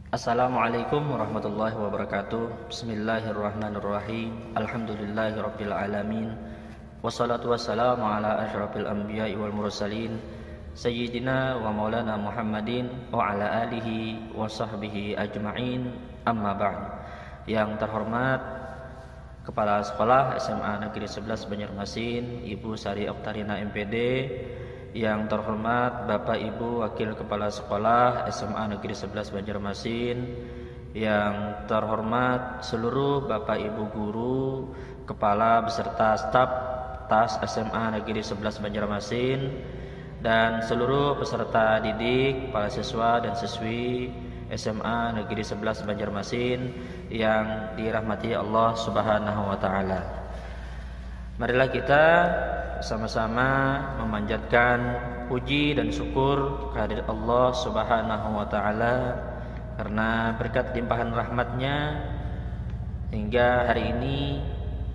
Assalamualaikum warahmatullahi wabarakatuh. Bismillahirrahmanirrahim. Alhamdulillahirabbil alamin. Wassalatu wassalamu ala asyrafil anbiya'i wal mursalin sayyidina wa maulana Muhammadin wa ala alihi wa sahbihi ajma'in. Amma ba'd. Yang terhormat Kepala Sekolah SMA Negeri 11 Banjarmasin, Ibu Sari Oktarina MPD. Yang terhormat Bapak Ibu Wakil Kepala Sekolah SMA Negeri 11 Banjarmasin. Yang terhormat seluruh Bapak Ibu guru, kepala beserta staf TAS SMA Negeri 11 Banjarmasin, dan seluruh peserta didik, kepala siswa dan siswi SMA Negeri 11 Banjarmasin yang dirahmati Allah Subhanahu wa taala. Marilah kita sama-sama memanjatkan puji dan syukur kehadirat Allah Subhanahu wa taala karena berkat limpahan rahmatnya hingga hari ini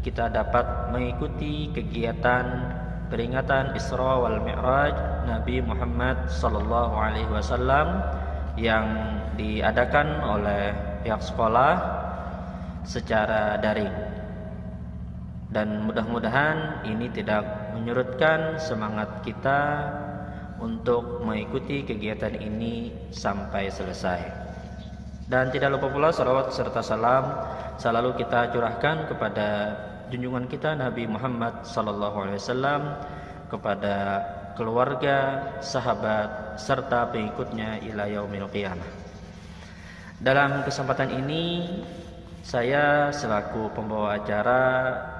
kita dapat mengikuti kegiatan peringatan Isra wal Mi'raj Nabi Muhammad sallallahu alaihi wasallam yang diadakan oleh pihak sekolah secara daring. Dan mudah-mudahan ini tidak menyurutkan semangat kita untuk mengikuti kegiatan ini sampai selesai. Dan tidak lupa pula salawat serta salam selalu kita curahkan kepada junjungan kita Nabi Muhammad sallallahu alaihi wasallam, kepada keluarga, sahabat serta pengikutnya ila yaumil qiyamah. Dalam kesempatan ini saya selaku pembawa acara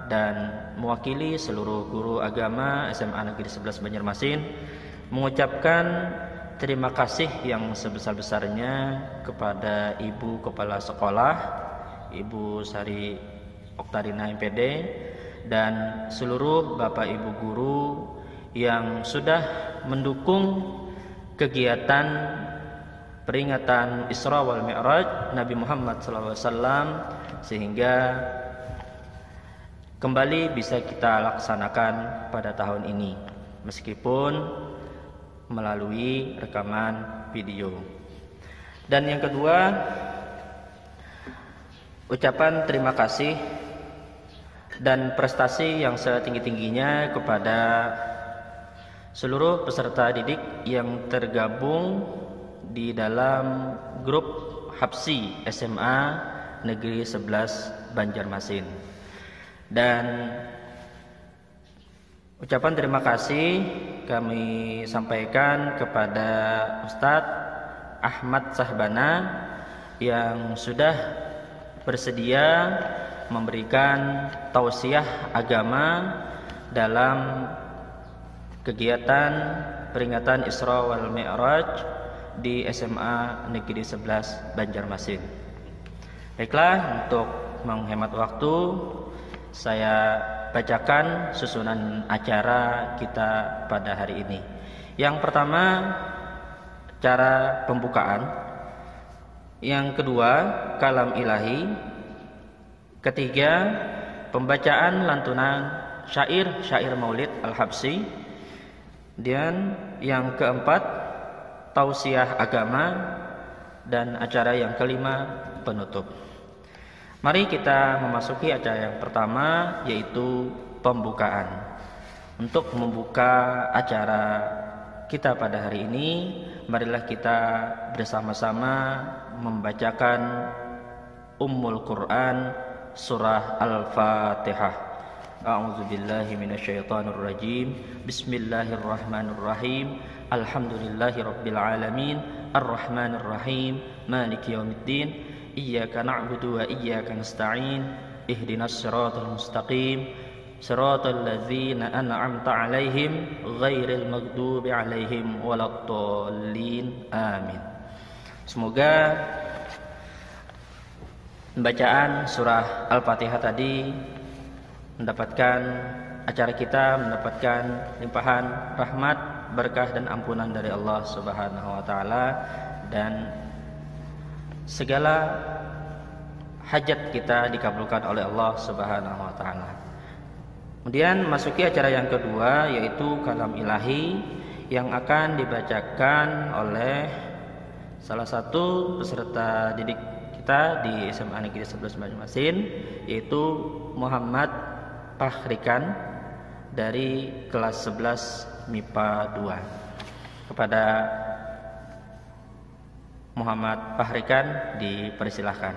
dan mewakili seluruh guru agama SMA Negeri 11 Banjarmasin mengucapkan terima kasih yang sebesar-besarnya kepada Ibu Kepala Sekolah, Ibu Sari Oktarina MPD, dan seluruh Bapak Ibu guru yang sudah mendukung kegiatan peringatan Isra wal Mi'raj Nabi Muhammad SAW sehingga kembali bisa kita laksanakan pada tahun ini meskipun melalui rekaman video. Dan yang kedua, ucapan terima kasih dan prestasi yang setinggi-tingginya kepada seluruh peserta didik yang tergabung di dalam grup Hapsi SMA Negeri 11 Banjarmasin. Dan ucapan terima kasih kami sampaikan kepada Ustadz Ahmad Sahbana yang sudah bersedia memberikan tausiah agama dalam kegiatan peringatan Isra wal Mi'raj di SMA Negeri 11 Banjarmasin. Baiklah, untuk menghemat waktu saya bacakan susunan acara kita pada hari ini. Yang pertama, cara pembukaan. Yang kedua, kalam ilahi. Ketiga, pembacaan lantunan syair Maulid Al-Habsyi. Dan yang keempat, tausiah agama. Dan acara yang kelima, penutup. Mari kita memasuki acara yang pertama, yaitu pembukaan. Untuk membuka acara kita pada hari ini, marilah kita bersama-sama membacakan Ummul Quran surah Al-Fatihah. A'udzubillahi minasyaitonirrajim. Bismillahirrahmanirrahim. Alhamdulillahirabbil alamin. Arrahmanirrahim. Maliki yaumiddin. Iyyaka na'budu wa iyyaka nasta'in. Ihdinas siratal mustaqim. Siratal ladzina an'amta 'alaihim ghairil maghdubi 'alaihim waladdallin. Amin. Semoga pembacaan surah Al-Fatihah tadi mendapatkan acara kita mendapatkan limpahan rahmat, berkah dan ampunan dari Allah Subhanahu wa taala, dan segala hajat kita dikabulkan oleh Allah Subhanahu wa taala. Kemudian masuki acara yang kedua, yaitu kalam ilahi yang akan dibacakan oleh salah satu peserta didik kita di SMA Negeri 11 Banjarmasin, yaitu Muhammad Fahrikan dari kelas 11 MIPA 2. Kepada Muhammad Fahrikan dipersilahkan.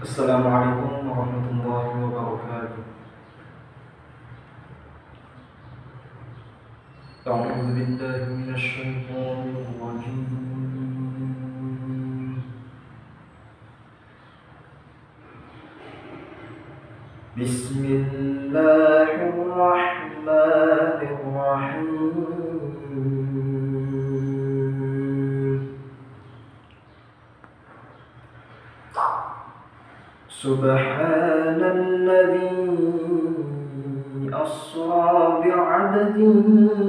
Assalamualaikum warahmatullahi wabarakatuh. A'udzu billahi minasy syaithanir rajim. Bismillahirrahmanirrahim. Subhanalladzi asra bi'abdihi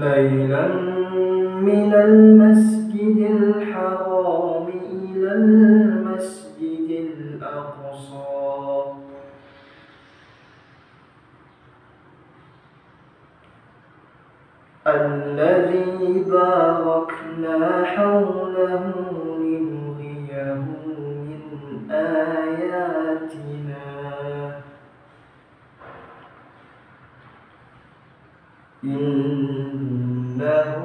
laylan minal masjidil haram ilal masjidil aqsa الذي باركنا حوله لنريه من آياتنا إنه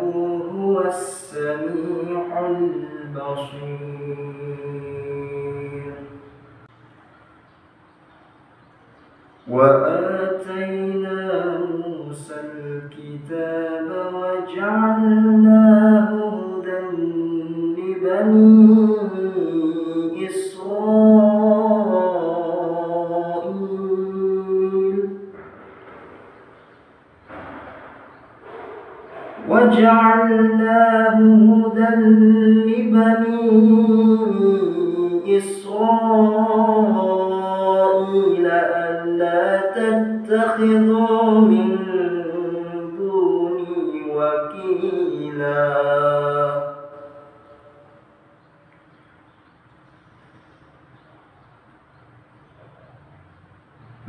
هو السميع البصير وآتينا موسى الكتاب وجعلناه هدى لبني إسرائيل ألا تتخذوا من دوني وكيلا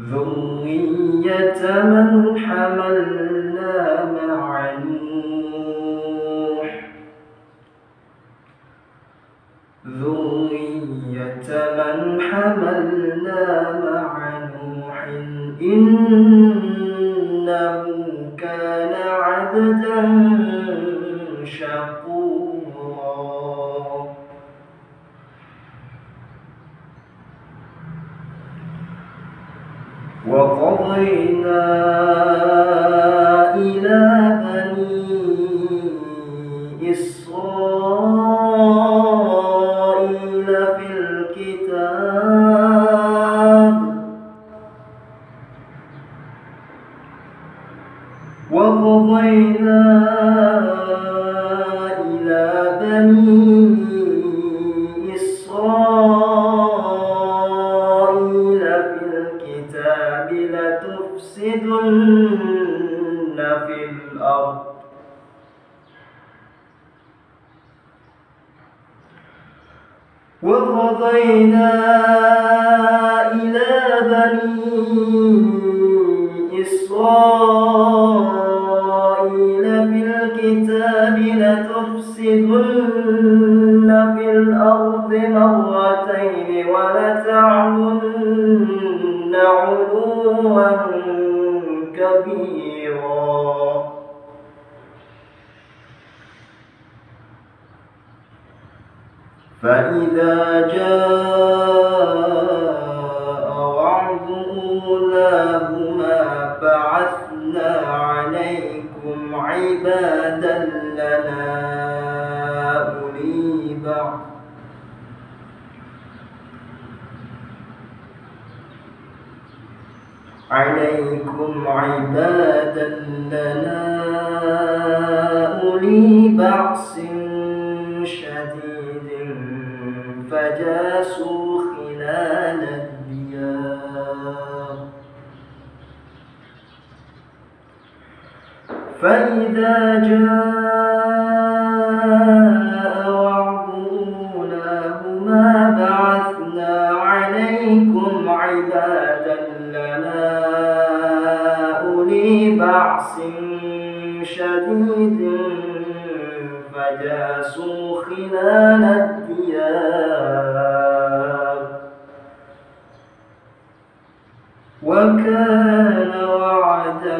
ذرية من حملنا مع نوح إنه كان عبدا شكورا وقضينا إلى بني إسرائيل في الكتاب لتفسدن في الأرض وقضينا إلى بني إسرائيل في الكتاب لتفسدن في الأرض مرتين ولتعلن علوا كبيرا فإذا جاء وعد أولاهما بعثنا عليكم عبادا لنا أولي بأس شديد فجاسوا خلال الديار فإذا جاء وعد بعثنا عليكم عبادا لنا أولي بأس شديد فجاسوا خلال الديار وكان وعدا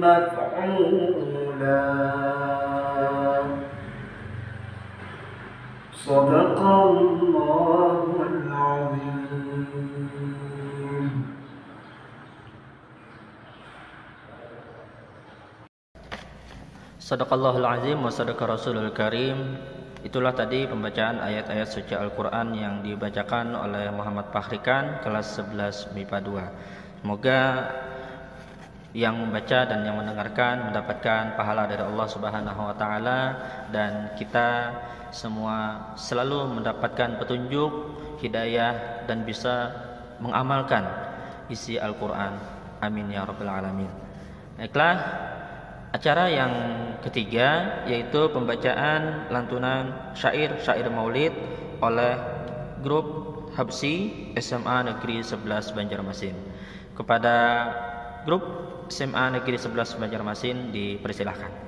مفعولا. صدق الله العظيم. Sadaqallahul azim wa sadaqa rasulul karim. Itulah tadi pembacaan ayat-ayat suci Al-Quran yang dibacakan oleh Muhammad Fakhrikan kelas 11 MIPA 2. Semoga yang membaca dan yang mendengarkan mendapatkan pahala dari Allah Subhanahu wa taala, dan kita semua selalu mendapatkan petunjuk, hidayah, dan bisa mengamalkan isi Al-Quran. Amin ya rabbal alamin. Baiklah, acara yang ketiga yaitu pembacaan lantunan syair Maulid oleh grup Habsi SMA Negeri 11 Banjarmasin. Kepada grup SMA Negeri 11 Banjarmasin dipersilahkan.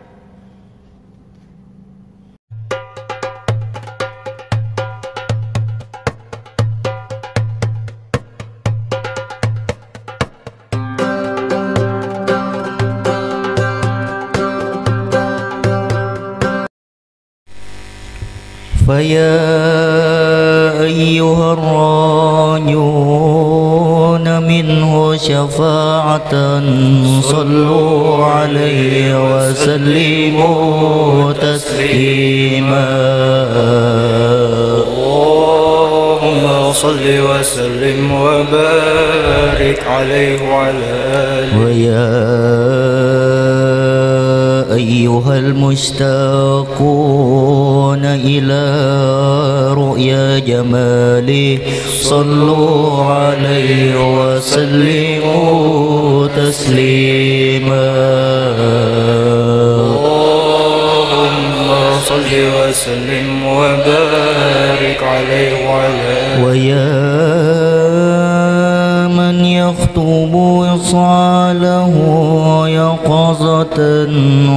فيا أيها الراجون منه شفاعة صلوا عليه وسلموا تسليما. اللهم صل وسلم وبارك عليه وعلى آله. ويا أيها المشتاقون إلى رؤيا جماله صلوا عليه وسلموا تسليما. اللهم صل وسلم وبارك عليه وعلى آله. ويا من يخطب وصاله يقظة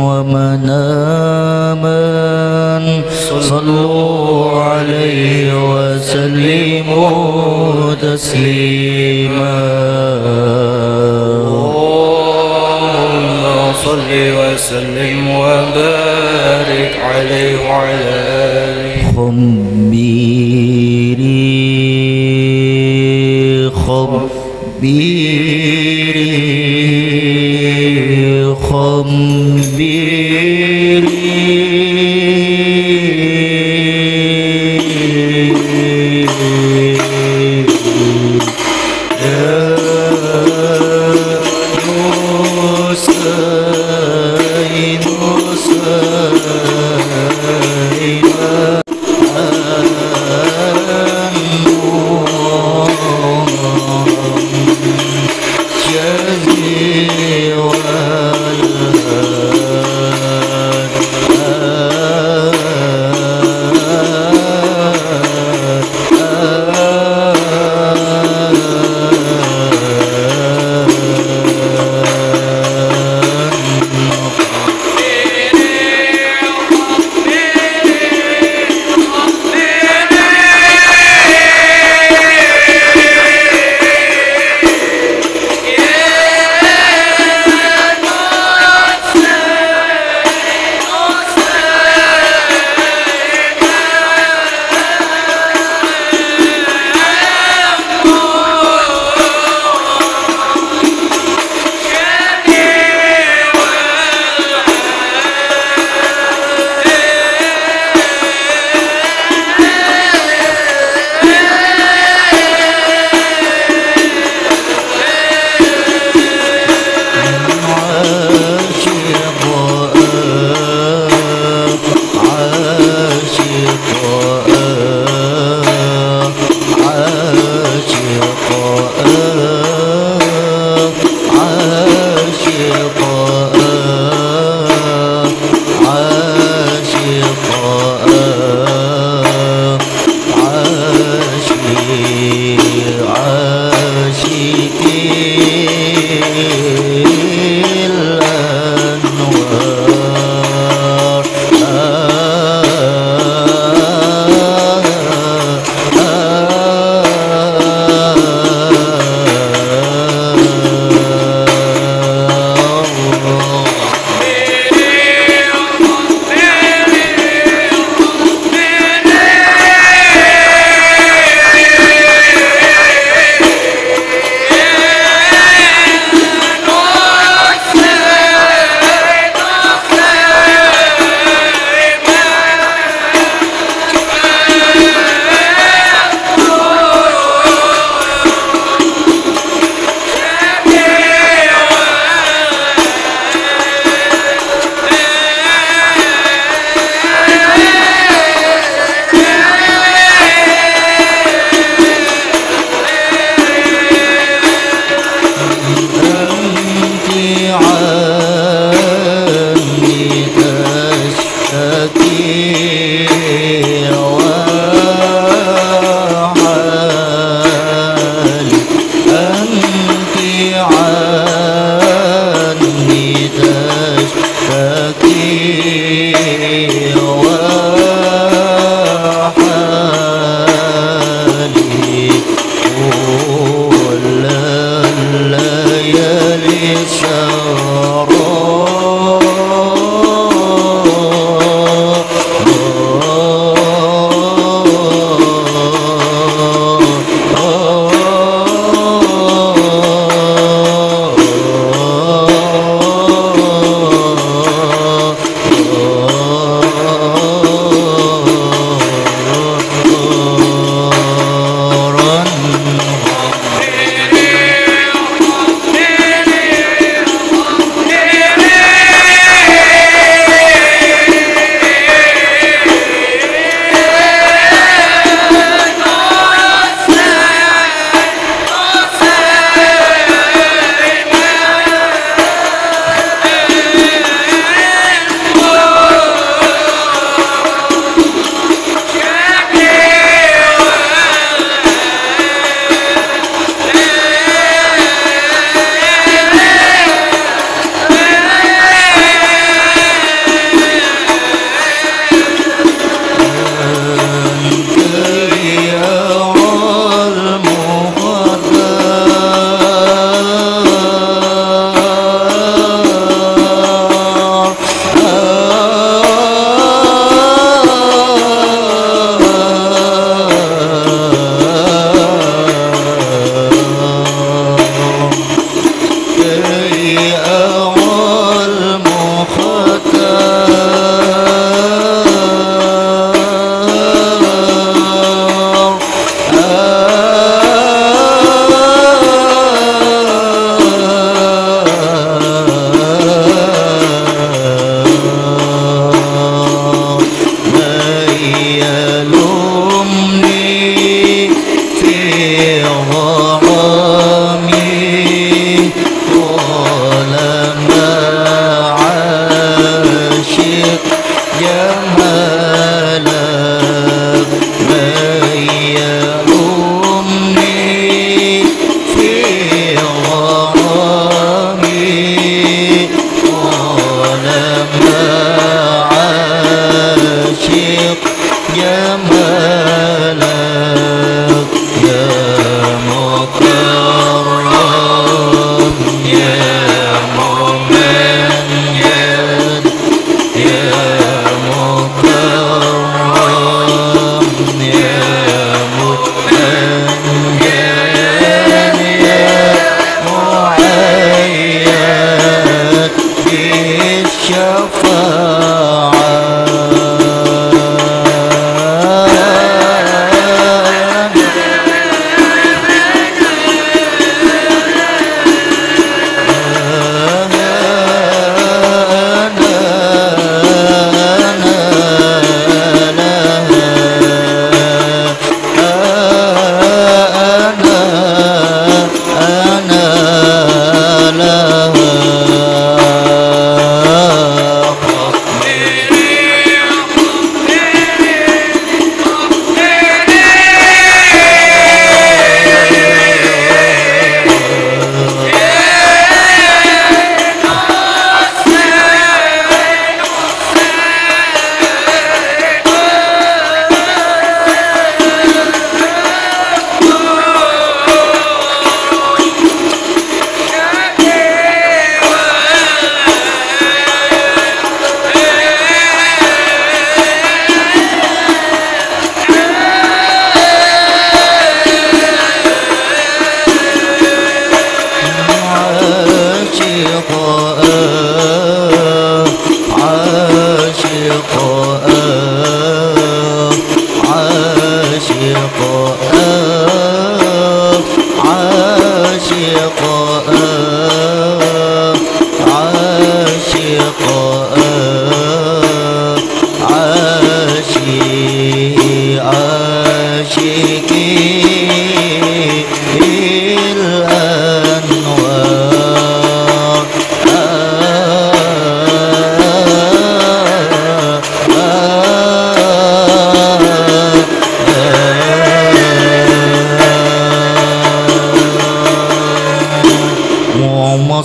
ومناما صلوا عليه وسلموا تسليما. اللهم صل وسلم وبارك عليه وعلى آله.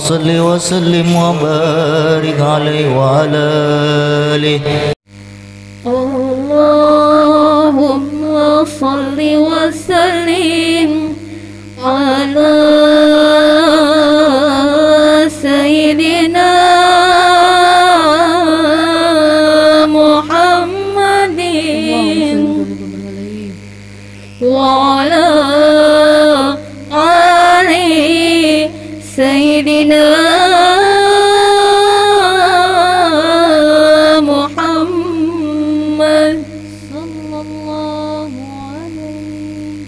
صل وسلم وبارك عليه وعلى آله. اللهم صل وسلم على سيدنا محمد وعلى آل سيدنا محمد صلى الله عليه.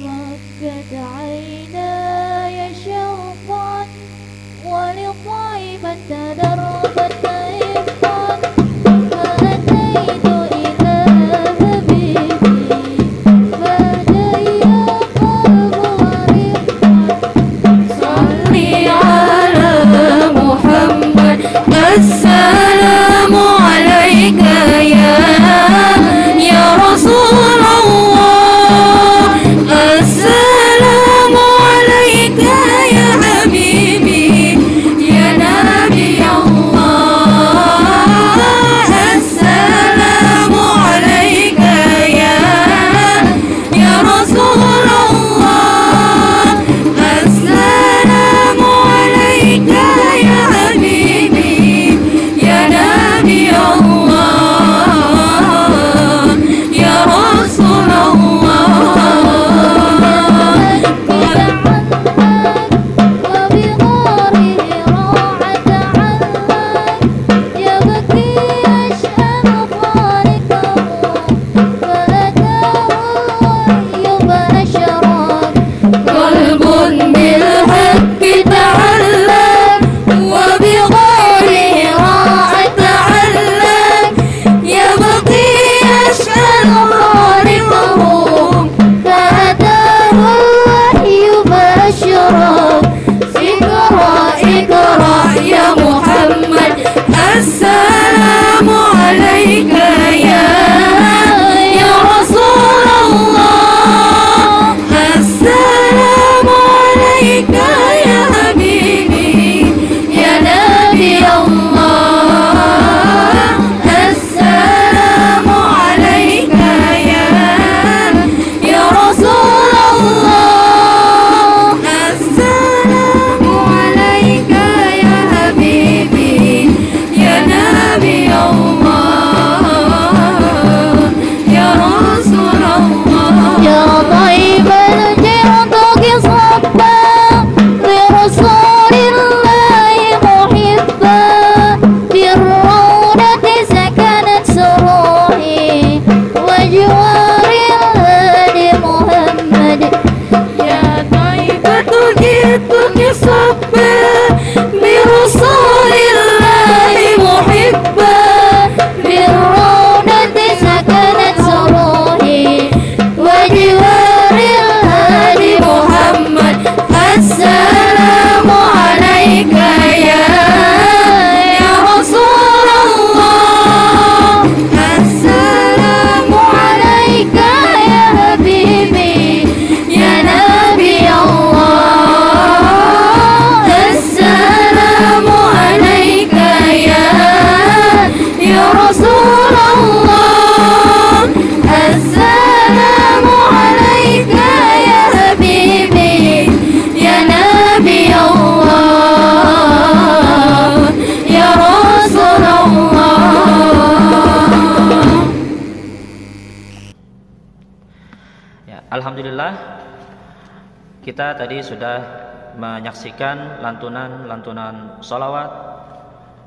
ركت عيناي شوقا ولطيبة دربت إفقا فأتيت إلى حبيبي فهدي قلب ورفقا. صلي على محمد السلام عليك يا رسول الله. السلام عليك يا حبيبي يا نبي الله. السلام عليك يا رسول الله. السلام عليك يا حبيبي يا نبي الله يا رسول السلام عليك يا رسول الله. السلام عليك يا حبيبي يا نبي الله. السلام عليك يا رسول الله. السلام عليك يا حبيبي يا نبي الله يا رسول الله. يا طيب الجرد صبا برسول الله محبا بالرونة سكنت سروحي وجوار الهادي محمد. يا طيبة جئتك صبا برسول الله محبا بالرونة سكنت سروحي وجوار الهادي محمد. السلام عليك يا رسول الله. السلام عليك يا حبيبي يا نبي الله. السلام عليك يا رسول الله. السلام عليك يا حبيبي يا نبي الله يا رسول الله. Ya, alhamdulillah kita tadi sudah menyaksikan lantunan-lantunan sholawat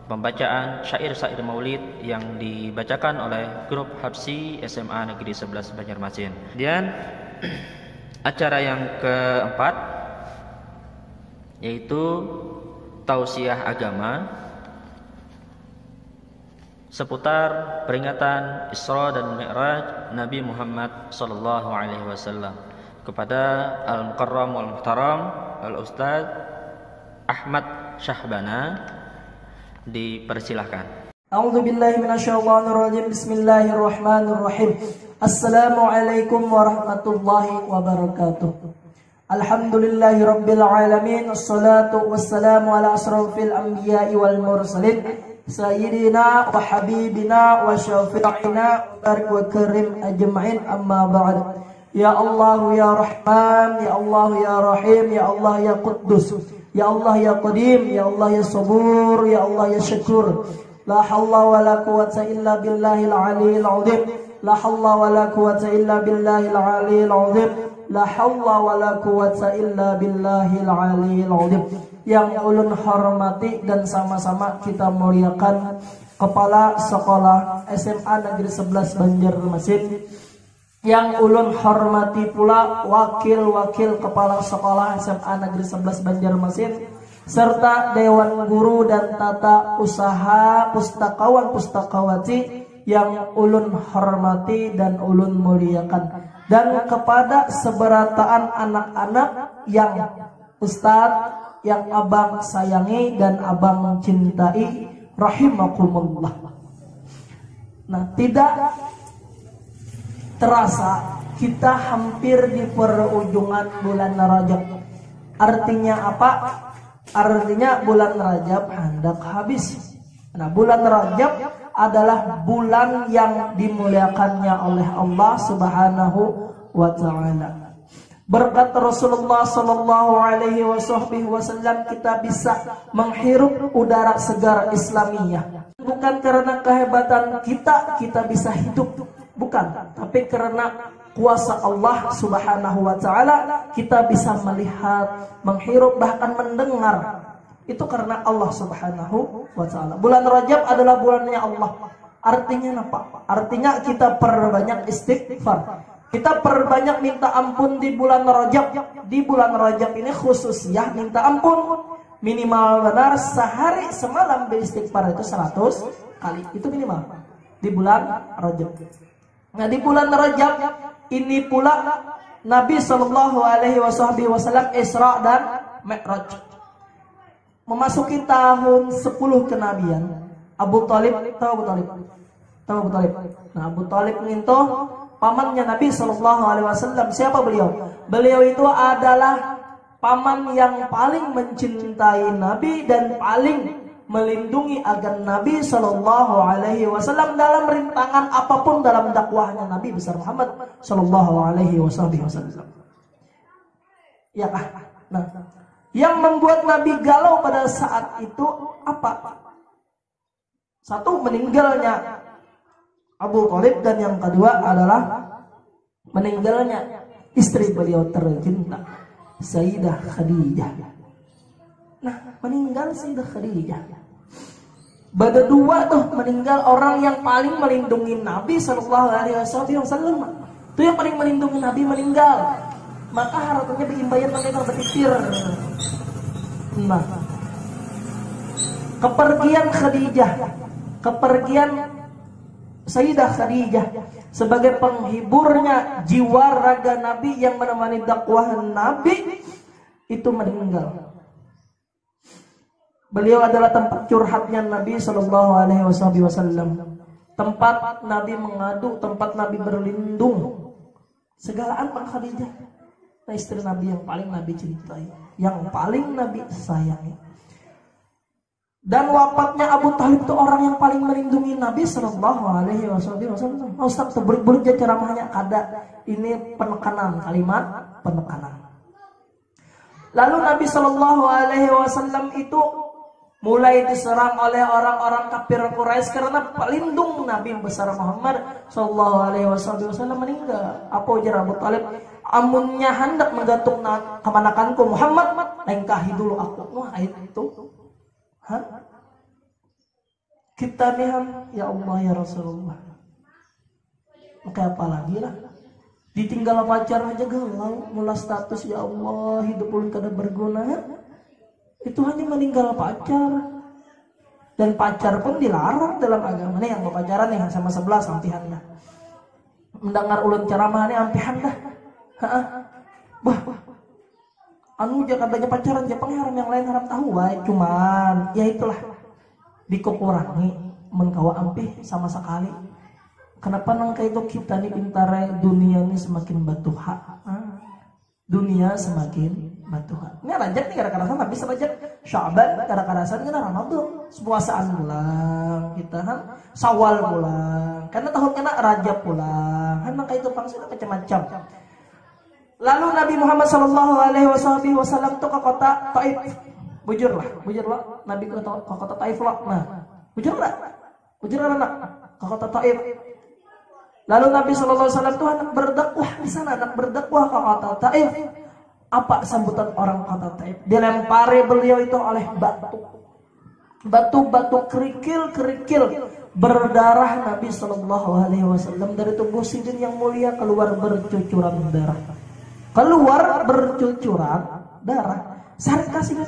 pembacaan syair-syair maulid yang dibacakan oleh grup Habsi SMA Negeri 11 Banjarmasin. Kemudian acara yang keempat yaitu tausiah agama seputar peringatan Isra dan Mi'raj Nabi Muhammad sallallahu alaihi wasallam kepada Al-Mukarram wal Muhtaram Al-Ustaz Ahmad Syahbana. Dipersilahkan. A'udzu billahi minasyaitonir rajim. Bismillahirrahmanirrahim. Assalamualaikum warahmatullahi wabarakatuh. Alhamdulillahi rabbil alamin. Wassalatu wassalamu ala asrafil anbiya'i wal mursalin sayyidina wa habibina wa syafi'ina wa barik wa karim ajma'in, amma ba'd. Ya Allah ya Rahman, ya Allah ya Rahim, ya Allah ya Quddus, ya Allah ya Qadim, ya Allah ya Sabur, ya Allah ya Syakur. La hawla wa la quwwata illa billahil aliyil azim. La hawla wa la quwwata illa billahil aliyil azim. La hawla wa la quwwata illa billahil aliyil azim. Yang ulun hormati dan sama-sama kita muliakan Kepala Sekolah SMA Negeri 11 Banjarmasin, yang ulun hormati pula wakil-wakil Kepala Sekolah SMA Negeri 11 Banjarmasin, serta Dewan Guru dan Tata Usaha Pustakawan-Pustakawati yang ulun hormati dan ulun muliakan, dan kepada seberataan anak-anak yang Ustadz, yang abang sayangi dan abang cintai, rahimakumullah. Nah, tidak terasa kita hampir di perujungan bulan Rajab. Artinya apa? Artinya bulan Rajab hendak habis. Nah, bulan Rajab adalah bulan yang dimuliakannya oleh Allah Subhanahu wa taala. Berkat Rasulullah sallallahu alaihi wasallam kita bisa menghirup udara segar Islamiyah. Bukan karena kehebatan kita bisa hidup, bukan, tapi karena kuasa Allah Subhanahu wa taala kita bisa melihat, menghirup, bahkan mendengar. Itu karena Allah Subhanahu wa taala. Bulan Rajab adalah bulannya Allah. Artinya apa? Artinya kita perbanyak istighfar. Kita perbanyak minta ampun di bulan Rajab. Di bulan Rajab ini khusus ya minta ampun. Minimal benar sehari semalam beristighfar itu 100 kali. Itu minimal di bulan Rajab. Nah, di bulan Rajab ini pula Nabi sallallahu alaihi wasallam Isra dan Mi'raj. Memasuki tahun 10 kenabian. Abu Thalib, tahu Abu Thalib? Tahu Abu Thalib? Nah, Abu Thalib itu pamannya Nabi sallallahu alaihi wasallam. Siapa beliau? Beliau itu adalah paman yang paling mencintai Nabi dan paling melindungi agar Nabi sallallahu alaihi wasallam dalam rintangan apapun dalam dakwahnya Nabi besar Muhammad sallallahu alaihi wasallam. Ya kah? Nah, yang membuat Nabi galau pada saat itu apa? Satu, meninggalnya Abu Thalib, dan yang kedua adalah meninggalnya istri beliau tercinta Sayyidah Khadijah. Nah, meninggal Sayyidah Khadijah. Bada dua tuh meninggal orang yang paling melindungi Nabi sallallahu alaihi wasallam. Itu yang paling melindungi Nabi meninggal. Maka hartanya beimbayan mereka berpikir. Nah, kepergian Khadijah, kepergian Sayyidah Khadijah sebagai penghiburnya jiwa raga Nabi yang menemani dakwah Nabi itu meninggal. Beliau adalah tempat curhatnya Nabi sallallahu alaihi wasallam, tempat Nabi mengadu, tempat Nabi berlindung. Segalaan Pak Khadijah, istri Nabi yang paling Nabi cintai, yang paling Nabi sayangi. Dan wafatnya Abu Thalib itu orang yang paling melindungi Nabi sallallahu alaihi wasallam. Ustaz berbulut ceramahnya kada ini penekanan, kalimat penekanan. Lalu Nabi sallallahu alaihi wasallam itu mulai diserang oleh orang-orang kafir Quraisy karena pelindung Nabi besar Muhammad sallallahu alaihi wasallam meninggal. Apa ujar Abu Thalib? Amunnya hendak menggantung kemanakanku Muhammad, lengkahi dulu aku. Wah, itu. Hah? Kita nihan, ya Allah ya Rasulullah. Maka apa lagi lah. Ditinggal pacar aja galau, mula status ya Allah, hidup ulun kada berguna. Itu hanya meninggal pacar. Dan pacar pun dilarang dalam agama nih, yang berpacaran nih sama sebelah sampihan dah. Mendengar ulun ceramah nih ampihan dah. Bah, anu jangan adanya pacaran Jepang haram, yang lain haram tahu wae, cuman ya itulah dikurangi menkawa ampih sama sekali. Kenapa nangka itu kita nih pintar dunia ini semakin batuha. Dunia semakin batuha. Ini Rajab nih kadang-kadang habis Rajab, Sya'ban kadang-kadang kita Ramadan, puasaan pulang, kita kan Syawal pulang. Karena tahun kena Rajab pulang. Kan nangka itu pangsi macam-macam. Lalu Nabi Muhammad sallallahu alaihi wasallam tuh ke kota Taif. Bujurlah Nabi ke kota Taif lah. Nah, bujur anak ke kota Taif. Lalu Nabi sallallahu alaihi wasallam tuh anak berdakwah di sana, anak berdakwah ke kota Taif. Apa sambutan orang kota Taif? Dilempari beliau itu oleh batu kerikil berdarah. Nabi sallallahu alaihi wasallam dari tubuh sidin yang mulia keluar bercucuran darah. Sarik kasih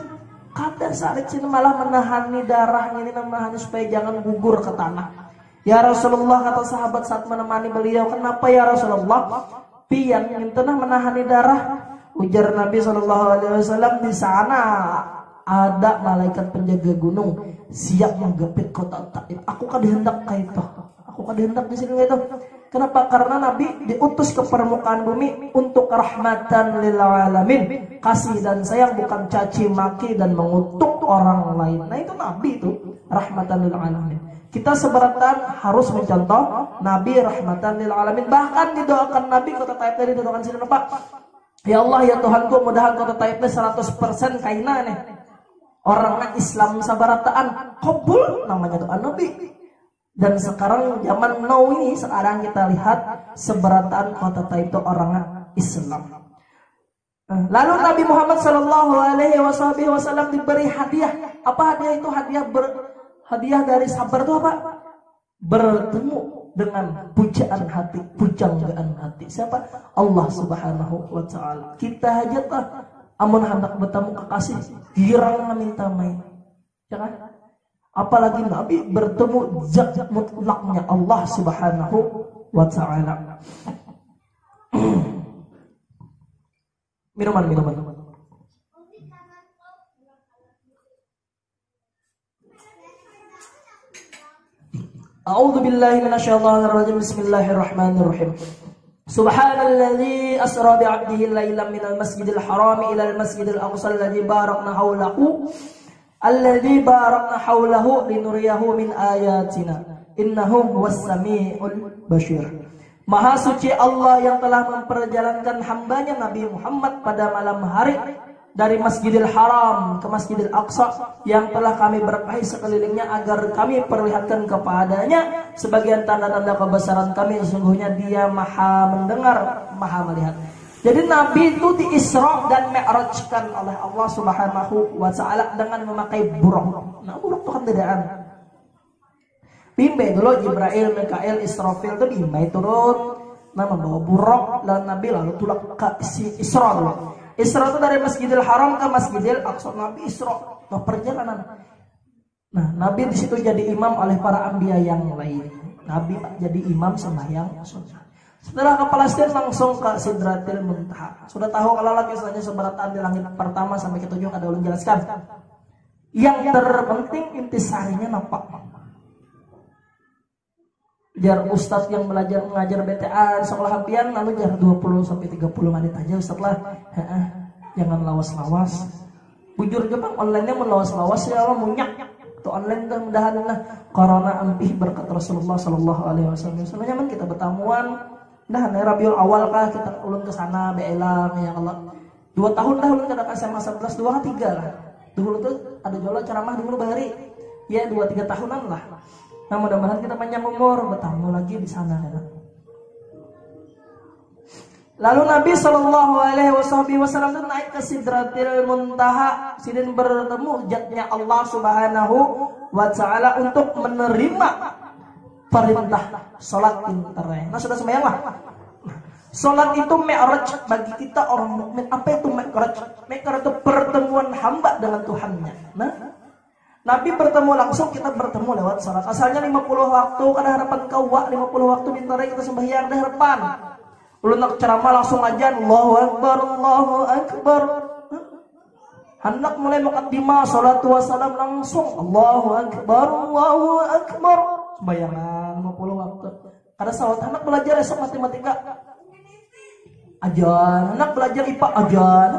kada sarik sini malah menahani darah ini, menahani supaya jangan gugur ke tanah. Ya Rasulullah, kata sahabat saat menemani beliau, kenapa ya Rasulullah? Pian mintenah menahani darah. Ujar Nabi sallallahu alaihi wasallam, di sana ada malaikat penjaga gunung siap menggapit kota Taif. Aku hendak kaito. Aku hendak di sini itu. Kenapa? Karena Nabi diutus ke permukaan bumi untuk rahmatan lil alamin, kasih dan sayang, bukan caci maki dan mengutuk orang lain. Nah itu Nabi itu rahmatan lil alamin. Kita seberatan harus mencontoh Nabi rahmatan lil alamin. Bahkan didoakan Nabi kota Taif tadi, didoakan sini Pak. Ya Allah ya Tuhanku, mudahan kota Taif 100% kaina nih. Orangnya Islam sabarataan, kabul namanya doa Nabi. Dan sekarang zaman now ini, sekarang kita lihat seberataan kota Taif itu orangnya Islam. Lalu Nabi Muhammad sallallahu alaihi wasallam diberi hadiah. Apa hadiah itu? Hadiah dari sabar itu apa? Bertemu dengan pujaan hati, pujanggaan hati. Siapa? Allah Subhanahu wa taala. Kita aja tah amun hendak bertemu kekasih, girang minta main. Jangan. Apalagi Nabi bertemu zat mutlaknya Allah Subhanahu wa taala. Minuman. A'udzu billahi minasyaitonir rajim. Bismillahirrahmanirrahim. Subhanalladzi asra bi 'abdihi lailan minal masjidil harami ilal masjidil aqsal ladzi barakna haulahu linuriyahu min ayatina innahu huwas samiul basyir. Maha suci Allah yang telah memperjalankan hambanya Nabi Muhammad pada malam hari dari Masjidil Haram ke Masjidil Aqsa yang telah kami berkahi sekelilingnya agar kami perlihatkan kepadanya sebagian tanda-tanda kebesaran kami. Sesungguhnya Dia Maha mendengar, Maha melihat. Jadi Nabi itu di Isra dan Mi'rajkan oleh Allah Subhanahu wa taala dengan memakai buruk. Nah, buruk itu kan tidaan. Bimbe dulu Jibril, Mikail, Israfil itu bimbe turun, nah membawa buruk, dan Nabi lalu tulak ke Isra dulu. Isra itu dari Masjidil Haram ke Masjidil Aqsa. Nabi Isra ke perjalanan. Nah, Nabi di situ jadi imam oleh para anbiya yang lain. Nabi jadi imam sembahyang sunnah. Setelah ke Palestina langsung ke Sidratil Muntaha. Sudah tahu kalau lagi kisahnya seberataan di langit pertama sampai ke 7 ada ulun jelaskan. Yang terpenting intisarinya nampak. Jar ustadz yang belajar mengajar BTA sekolah hampian lalu jar 20 sampai 30 menit aja ustadz lah. Jangan lawas-lawas. Bujur Jepang online-nya melawas-lawas ya Allah munyak. Tuh online dah mudahan corona ampih berkat Rasulullah sallallahu alaihi wasallam. Sebenarnya kita bertamuan dah Rabiul Awal kah kita ulun ke sana beelang ya Allah. 2 tahun dah ulun kada SMA 11 2 ke 3 lah. Dulu tuh ada jola ceramah dulu bahari. Ya 2-3 tahunan lah. Nah mudah-mudahan kita panjang umur bertamu lagi di sana ya. Lalu Nabi sallallahu alaihi wasallam itu naik ke Sidratil Muntaha, sidin bertemu zatnya Allah Subhanahu wa ta'ala untuk menerima perintah salat pintar. Nah, sudah sembahyanglah. Salat itu mi'raj bagi kita orang mukmin. Apa itu mi'raj? Mi'raj itu pertemuan hamba dengan Tuhannya. Nah, Nabi bertemu langsung, kita bertemu lewat salat. Asalnya 50 waktu, kada harapan kau 50 waktu pintar kita sembahyang ada harapan. Lu nak ceramah langsung aja Allahu Akbar, Allahu Akbar. Hendak mulai muqaddimah salatu wassalam langsung Allahu Akbar, Allahu Akbar. Sembayangan 50 waktu. Kada salat anak belajar esok matematika. Ajan, anak belajar IPA ajan.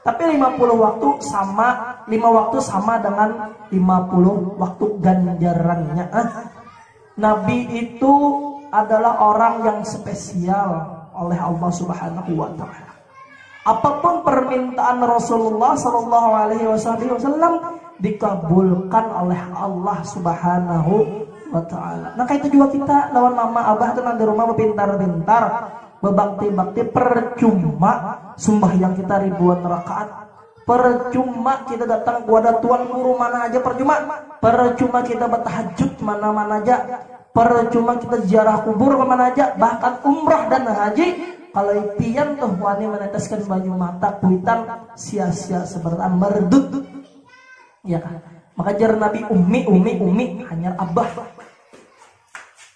Tapi 50 waktu sama 5 waktu sama dengan 50 waktu ganjarannya. Nabi itu adalah orang yang spesial oleh Allah Subhanahu wa taala. Apapun permintaan Rasulullah sallallahu alaihi wasallam dikabulkan oleh Allah Subhanahu wa taala. Nah, itu juga kita lawan mama abah tuh di rumah berpintar-pintar, berbakti-bakti, percuma sembahyang kita ribuan rakaat. Percuma kita datang kepada tuan guru mana aja, percuma kita bertahajud mana-mana aja, percuma kita ziarah kubur kemana aja, bahkan umrah dan haji. Kalau pian tuh wani meneteskan banyu mata kuitan sia-sia seperti merdut, ya kan? Maka jar Nabi umi hanya abah.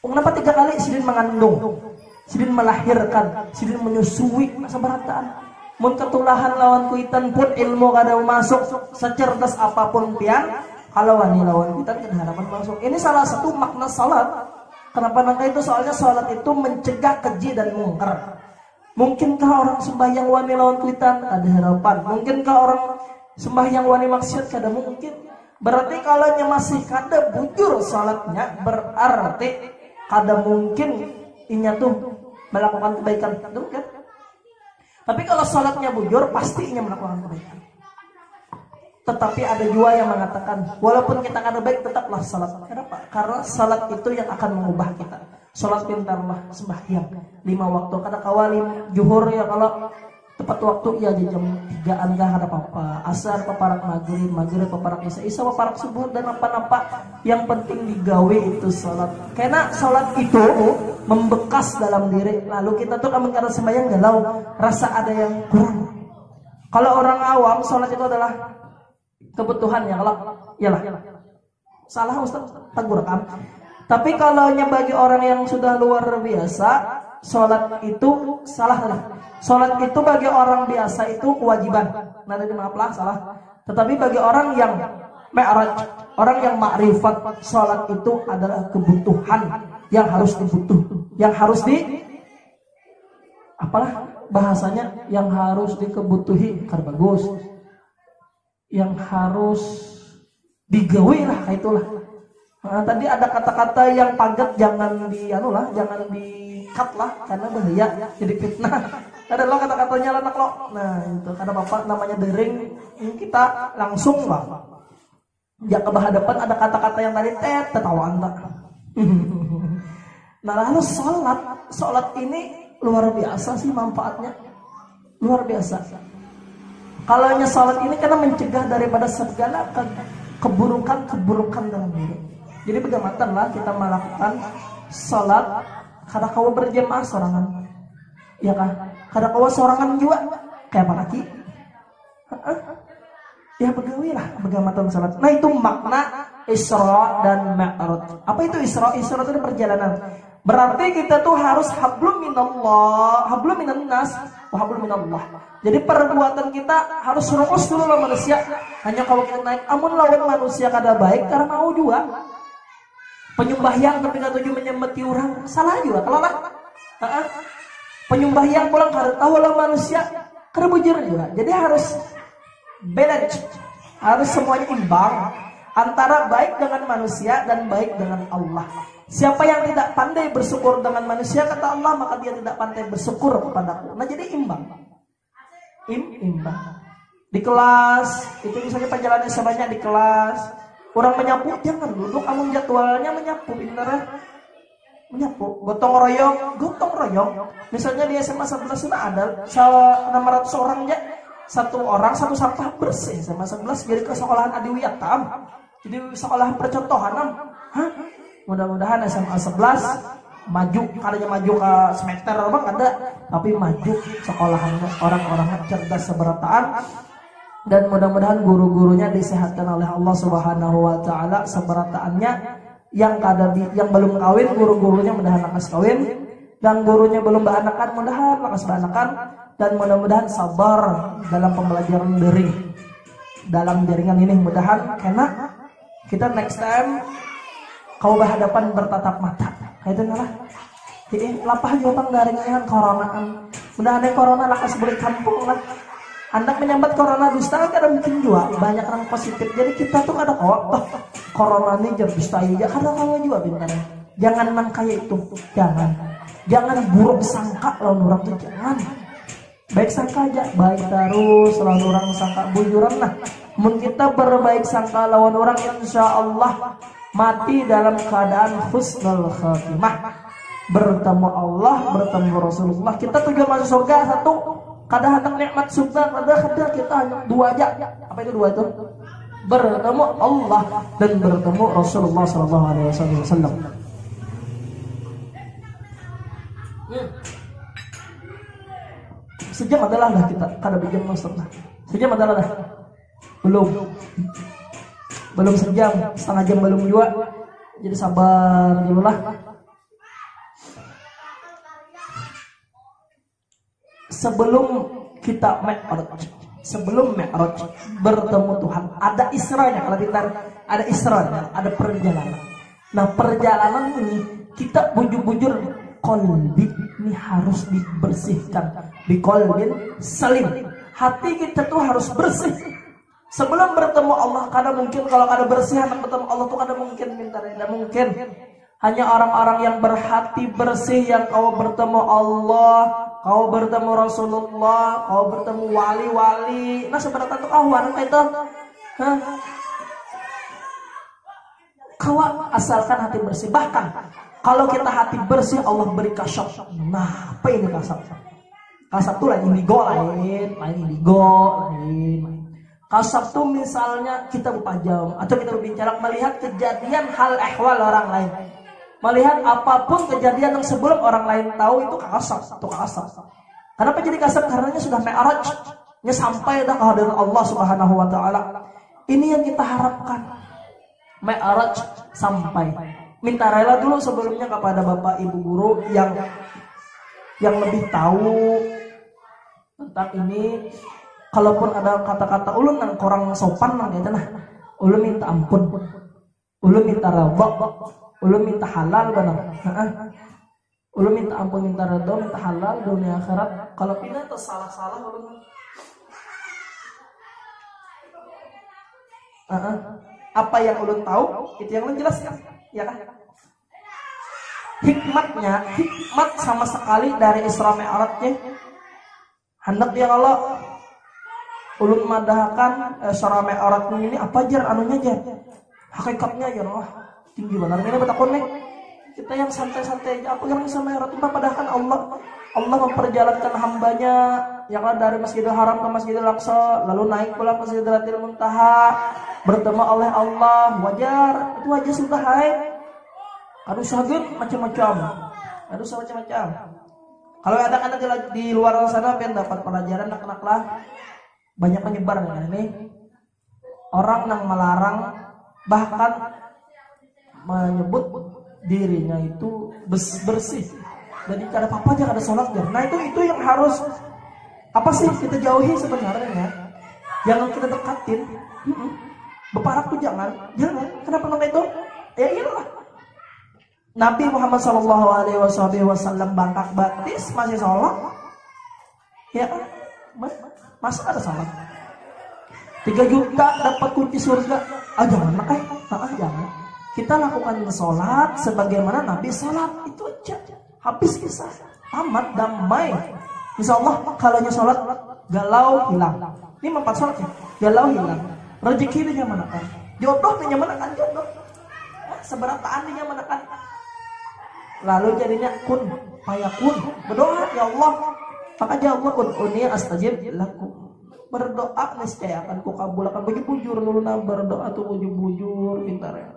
Kenapa 3 kali sidin mengandung, sidin melahirkan, sidin menyusui masa berataan. Mun ketulahan lawan kuitan pun ilmu kada masuk, secerdas apapun pian, kalau wani lawan kuitan kan harapan masuk. Ini salah satu makna salat. Kenapa nangka itu? Soalnya salat itu mencegah keji dan mungkar. Mungkinkah orang sembahyang wani lawan kuitan? Ada harapan. Mungkinkah orang sembahyang wani maksiat? Kada mungkin. Berarti kalau masih kada bujur salatnya, berarti kada mungkin inya tuh melakukan kebaikan. Betul kan? Tapi kalau salatnya bujur, pasti inya melakukan kebaikan. Tetapi ada juga yang mengatakan, walaupun kita kada baik, tetaplah salat. Kenapa? Karena salat itu yang akan mengubah kita. Salat pintarlah sembahyang 5 waktu. Kada kawali juhur ya, kalau tepat waktu ya jam 3-an kah ada apa-apa. Asar paparak maghrib paparak isya paparak subuh dan apa-apa. Yang penting digawe itu salat. Karena salat itu membekas dalam diri. Lalu kita tuh amun kada sembahyang galau, rasa ada yang kurang. Kalau orang awam salat itu adalah kebutuhan ya, kalau iyalah. Salah Ustaz, tenggurakam. Tapi kalau bagi orang yang sudah luar biasa, sholat itu salah. Sholat itu bagi orang biasa itu kewajiban. Nah, tadi maaflah salah. Tetapi bagi orang yang mi'raj, orang yang ma'rifat, sholat itu adalah kebutuhan yang harus apalah bahasanya, yang harus dikebutuhi, bagus. Yang harus digawe lah, kayak itulah. Nah, tadi ada kata-kata yang pagat jangan jangan di-cut lah, karena bahaya jadi fitnah. Ada lo kata-katanya anak lo. Nah, itu kada bapak namanya dering, kita langsung lah. Ya ke hadapan ada kata-kata yang tadi tertawaan tak. Nah, lalu salat ini luar biasa sih manfaatnya. Luar biasa. Kalau salat ini karena mencegah daripada segala keburukan dalam diri. Jadi begamatanlah kita melakukan salat kada kawa berjamaah sorangan. Ya kan? Kada kawa sorangan juga kayak apa lagi? Ya begawilah begamatan salat. Nah, itu makna Isra dan Mi'raj. Apa itu Isra? Isra itu perjalanan. Berarti kita tuh harus hablum minallah, hablum minan nas, wa hablum minallah. Jadi perbuatan kita harus rumus dulu lawan manusia. Hanya kalau kita naik amun lawan manusia kada baik, karena mau juga. Penyembahyang tapi kada tuju menyembati orang, salah juga kalau lah. Penyembahyang pulang kada tahu lawan manusia, kada bujur juga. Jadi harus balance. Harus semuanya imbang antara baik dengan manusia dan baik dengan Allah. Siapa yang tidak pandai bersyukur dengan manusia, kata Allah, maka dia tidak pandai bersyukur kepadaku. Nah, jadi imbang. Imbang. Di kelas, itu misalnya perjalanan sebanyak di kelas, orang menyapu, jangan duduk, amun jadwalnya menyapu, bener menyapu, gotong royong. Misalnya di SMA 11 sudah ada 600 orang ya, satu orang satu sampah bersih. SMA 11 jadi ke sekolahan Adiwiyatam. Jadi sekolah percontohan, mudah-mudahan SMA 11 maju, kadanya maju ke semester bang ada, tapi maju sekolahannya orang-orangnya cerdas seberataan, dan mudah-mudahan guru-gurunya disehatkan oleh Allah Subhanahu wa taala seberataannya, yang belum kawin guru-gurunya mudahan lakas kawin, dan gurunya belum beranakan mudahan lakas beranakan, dan mudah-mudahan sabar dalam pembelajaran dalam jaringan ini, mudahan karena kita next time kau berhadapan bertatap mata kayak itu lah. Jadi lapah juga dari dengan coronaan, mudah-mudahan yang corona lakas beli kampung lah. Anda menyambat corona dusta kan mungkin juga banyak orang positif. Jadi kita tuh ada corona ini jadi dusta aja karena kamu juga bintang. Jangan nang kayak itu, jangan buruk sangka lawan orang tuh, jangan. Baik sangka aja, baik terus lawan orang sangka bujuran lah. Mun kita berbaik sangka lawan orang, insya Allah mati dalam keadaan husnul khatimah, bertemu Allah, bertemu Rasulullah. Kita tujuan masuk surga satu, kada hendak nikmat surga, kada kita hanya dua aja. Apa itu dua itu? Bertemu Allah dan bertemu Rasulullah Sallallahu Alaihi Wasallam. Sejam adalah dah kita, kada bijam masuk lah. Sejam adalah dah. Belum sejam, setengah jam belum juga. Jadi sabar dulu lah. Sebelum kita Mi'raj bertemu Tuhan, ada Isra'nya. Kalau kita ada Isra'nya, ada perjalanan. Nah, perjalanan ini kita bujur-bujur kolbi ini harus dibersihkan. Biqalbin salim. Hati kita tuh harus bersih. Sebelum bertemu Allah, kada mungkin kalau kada bersih hendak bertemu Allah tuh kada mungkin, tidak mungkin. Hanya orang-orang yang berhati bersih yang kau bertemu Allah, kau bertemu Rasulullah, kau bertemu wali-wali. Nah seberapa tuh awan itu? Kau asalkan hati bersih. Bahkan kalau kita hati bersih, Allah beri kasyaf. Nah, apa ini kasyaf? Kasyaf tuh lain indigo, lain. Kasyaf tuh misalnya kita berpajam atau kita berbicara melihat kejadian hal ehwal orang lain, melihat apapun kejadian yang sebelum orang lain tahu, itu kasyaf. Kenapa jadi kasyaf? Karenanya sudah Mi'raj, nya sampai dah kehadiran Allah Subhanahu wa taala. Ini yang kita harapkan. Mi'raj sampai. Minta rela dulu sebelumnya kepada Bapak Ibu guru yang lebih tahu tentang ini. Kalaupun ada kata-kata ulun yang kurang sopan nang gitu nah, ulun minta ampun, ulun minta redha, ulun minta halal benar. Ulun minta ampun, minta redha, minta halal dunia akhirat. Kalau tidak tersalah-salah ulun. Apa yang ulun tahu itu yang ulun jelaskan, ya kan? Hikmat sama sekali dari Isra Mi'rajnya hendak dia Allah ulun madahkan Isra Mi'raj ini apa jar anunya jar, hakikatnya jar. Tinggi benar ini betakon nih. Kita yang santai-santai aja, apa yang bisa Mi'raj itu padahal Allah memperjalankan hambanya yang dari Masjidil Haram ke Masjidil Aqsa, lalu naik pulang ke Sidratil Muntaha, bertemu oleh Allah. Wajar, itu aja sudah hai. Aduh saged macam-macam. Kalau ada anak di luar sana pengen dapat pelajaran, anak-anak lah banyak menyebar ini. Orang yang melarang bahkan menyebut dirinya itu bersih. Jadi kada apa-apa aja kada sholat ya. Nah itu yang harus apa sih kita jauhi sebenarnya. Jangan kita dekatin. Beparak tuh jangan. Kenapa namanya itu? Ya iyalah. Nabi Muhammad SAW bangkak batis masih sholat. Ya masa ada sholat? 3 juta dapat kunci surga. Jangan jangan. Kita lakukan sholat sebagaimana Nabi sholat, itu aja. Habis kisah, tamat, damai. Insya Allah kalaunya sholat galau hilang. Ini 4 sholat ya, galau hilang. Rezeki dinyamanakan, jodoh dinyamanakan jodoh. Seberataan dinyamanakan. Lalu jadinya kun fayakun. Berdoa, ya Allah, maka jawab kun uni astajib lakum. berdoa niscaya akan ku kabulakan. Bujur-bujur luluna berdoa tuh bujur-bujur pintar ya.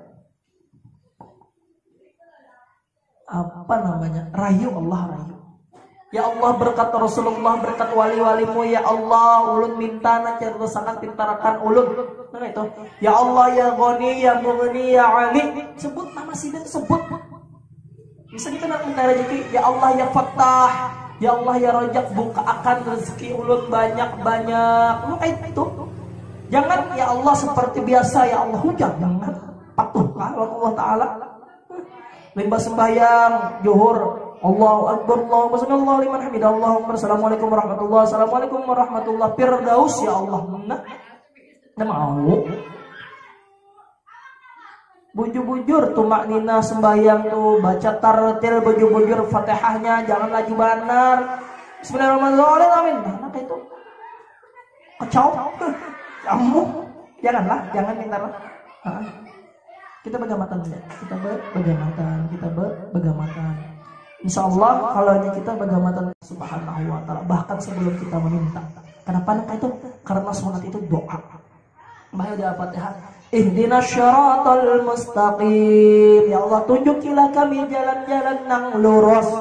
Apa namanya? Rayu Allah rayu. Ya Allah berkat Rasulullah, berkat wali-walimu ya Allah, ulun minta na cerdasakan pintarakan ulun. Nah itu. Ya Allah ya Ghani ya Mughni ya Ali. Sebut nama sidin sebut. Bisa kita nak minta rezeki. Ya Allah ya Fattah. Ya Allah ya Rajab, buka akan rezeki ulun banyak-banyak. Lu kayak itu. Jangan ya Allah seperti biasa ya Allah hujan. Jangan patuh Allah Ta'ala. Limbah sembahyang zuhur, Allahu Akbar, Allahu Akbar, liman hamidah, Allahu Akbar, Assalamualaikum warahmatullahi, Assalamualaikum warahmatullahi, Firdaus ya Allah. Nah mau bujur-bujur tumak nina sembahyang tuh baca tartil bujur-bujur Fatihahnya, jangan laju banar. Bismillahirrahmanirrahim. Nah itu kacau, kamu janganlah, jangan pintar. Kita begamatan ya, kita begamatan. Insya Allah kalau kita begamatan Subhanahu wa Ta'ala bahkan sebelum kita meminta. Kenapa itu? Karena sholat itu doa. Bahaya di Al-Fatihah. Ihdinas syaratal mustaqim. Ya Allah tunjukilah kami jalan-jalan nang lurus.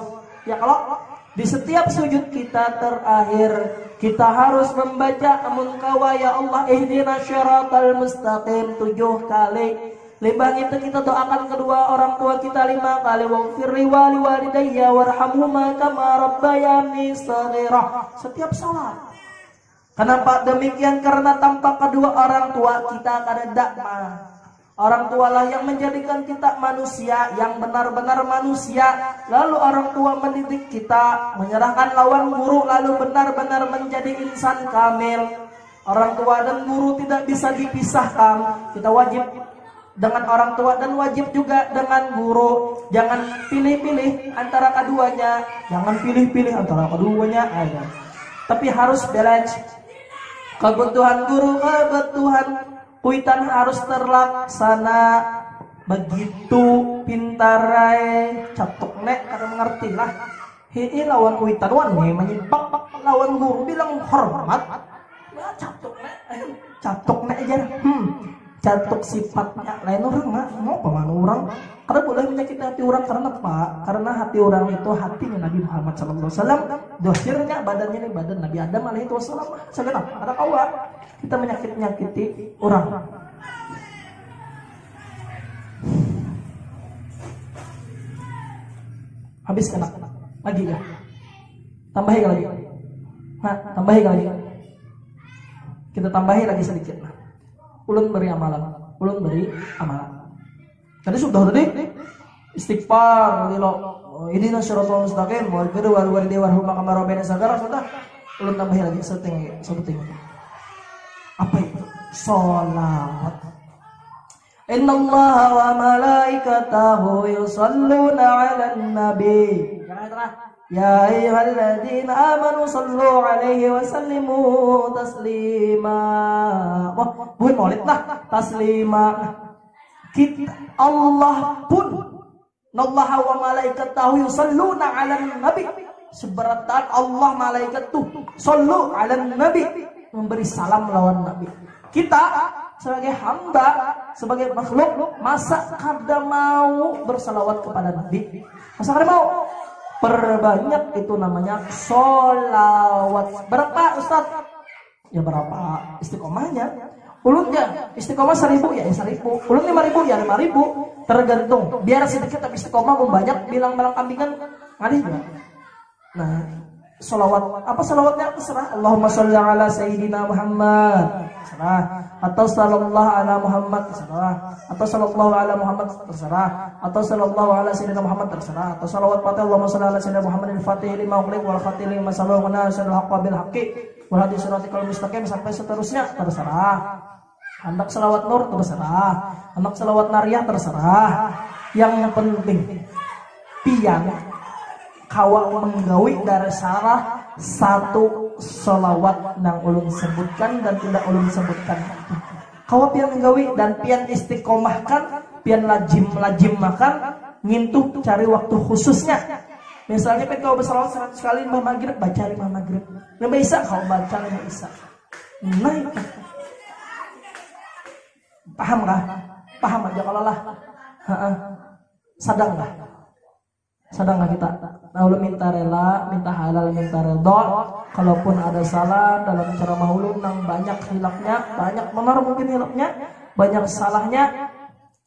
Ya kalau di setiap sujud kita terakhir kita harus membaca amun kawa ya Allah ihdinas syaratal mustaqim 7 kali. Limbah itu kita doakan kedua orang tua kita 5 kali. Waghfirli wali walidayya warhamhuma kama rabbayani shaghira. Setiap salat. Kenapa demikian? Karena tanpa kedua orang tua kita kada dakma. Orang tualah yang menjadikan kita manusia yang benar-benar manusia. Lalu orang tua mendidik kita, menyerahkan lawan guru, lalu benar-benar menjadi insan kamil. Orang tua dan guru tidak bisa dipisahkan. Kita wajib dengan orang tua dan wajib juga dengan guru. Jangan pilih-pilih antara keduanya. Jangan pilih-pilih antara keduanya aja. Tapi harus balance. Kebutuhan guru, kebutuhan kuitan harus terlaksana. Begitu pintarai catuk nek kada mengerti lah. Hei lawan kuitan wan menyimpang lawan guru bilang hormat. Nah, catuk nek aja. Catuk sifatnya lain orang mah mau paman orang karena boleh menyakiti hati orang karena apa? Karena hati orang itu hatinya Nabi Muhammad SAW, dohirnya badannya ini badan Nabi Adam alaihi wasallam. Segenap ada kawa kita menyakiti orang. Habis kena lagi ya? Tambahi lagi. Nah, tambahi lagi. Kita tambahi lagi sedikit lah. Ulun beri amalan. Tadi sudah tadi istighfar, ini nasyaratul mustaqim, wal birru wal walidayni warhumma kama rabbayani shaghira. Sudah. Ulun tambahin lagi sebuting. Apa itu? Sholawat. Innallaha wa malaikatahu yusalluna 'alan nabi. Ya ayyuhalladzina amanu sallu alaihi wa sallimu taslima. Wah, bukan maulid lah, taslima. Kita Allah pun nallaha wa malaikatahu yusalluna 'alan nabi. Seberatan Allah malaikat tuh sallu 'alan nabi, memberi salam lawan nabi. Kita sebagai hamba, sebagai makhluk, masa kada mau bersalawat kepada nabi? Masa kada mau? Perbanyak itu namanya sholawat. Berapa Ustaz? Ya berapa istiqomahnya. Ulun ya istiqomah 1000 ya 1000. Ulun 5000 ya 5000. Tergantung. Biar sedikit tapi istiqomah mau banyak bilang-bilang kambingan ngalih juga. Nah, sholawat apa sholawatnya terserah. Allahumma sholli ala sayyidina Muhammad. Terserah. Atau sallallahu ala Muhammad terserah. Atau sallallahu ala Muhammad terserah. Atau sallallahu ala sayyidina Muhammad terserah. Atau salawat fatihah Allahumma sholli ala sayyidina Muhammadin fatihil lima ughliq wal khatili lima sabaq wa nasyarul haqqi bil haqqi wal hadi siratal mustaqim sampai seterusnya terserah. Anak selawat nur terserah. Anak selawat nariyah terserah. Yang penting pian kawa menggawi dari salah satu sholawat nang ulun sebutkan dan tidak ulun sebutkan. Kawa pian menggawi dan pian istiqomahkan, pian lajim makan, ngintuh cari waktu khususnya. Misalnya kau bersalawat 100 kali 5 maghrib, baca 5 maghrib. 5 isya kau baca 5 isya. naik. Paham kah? Paham aja kalau lah. Sadang kah? Sadang kah kita? Nah, lu minta rela, minta halal, minta redha. Kalaupun ada salah dalam ceramah ulun yang banyak hilafnya, banyak benar mungkin hilafnya, banyak salahnya.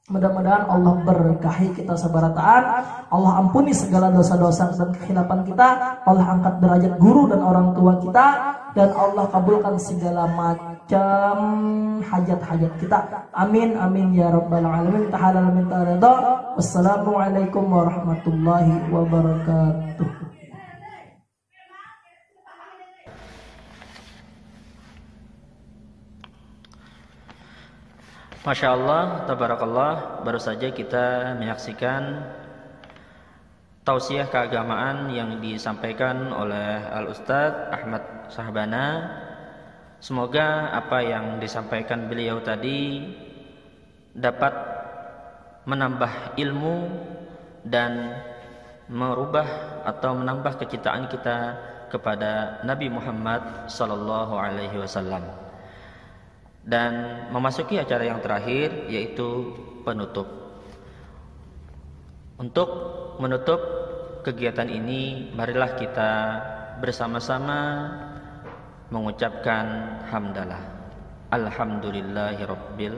Mudah-mudahan Allah berkahi kita sebarataan, Allah ampuni segala dosa-dosa dan kekhilafan kita, Allah angkat derajat guru dan orang tua kita, dan Allah kabulkan segala macam hajat-hajat kita. Amin amin ya rabbal alamin. Tahalal min taridha. Wassalamualaikum warahmatullahi wabarakatuh. Masya Allah, tabarakallah, baru saja kita menyaksikan tausiah keagamaan yang disampaikan oleh Al-Ustadz Ahmad Sahbana. Semoga apa yang disampaikan beliau tadi dapat menambah ilmu dan merubah atau menambah kecintaan kita kepada Nabi Muhammad sallallahu alaihi wasallam. Dan memasuki acara yang terakhir, yaitu penutup. Untuk menutup kegiatan ini, marilah kita bersama-sama mengucapkan hamdalah. Alhamdulillahirabbil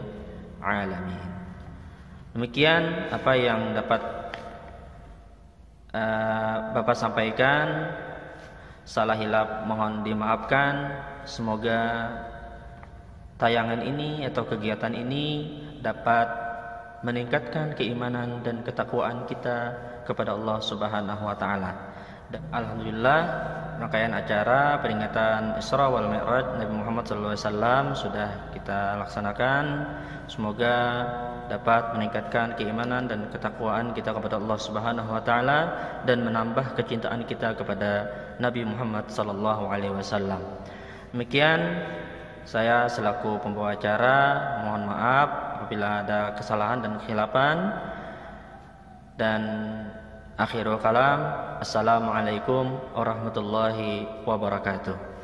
alamin. Demikian apa yang dapat Bapak sampaikan. Salah hilaf mohon dimaafkan. Semoga tayangan ini atau kegiatan ini dapat meningkatkan keimanan dan ketakwaan kita kepada Allah Subhanahu wa taala. Alhamdulillah, rangkaian acara peringatan Isra wal Mi'raj Nabi Muhammad SAW sudah kita laksanakan. Semoga dapat meningkatkan keimanan dan ketakwaan kita kepada Allah Subhanahu wa taala dan menambah kecintaan kita kepada Nabi Muhammad SAW. Demikian saya selaku pembawa acara mohon maaf apabila ada kesalahan dan kekhilafan, dan akhirul kalam, assalamualaikum warahmatullahi wabarakatuh.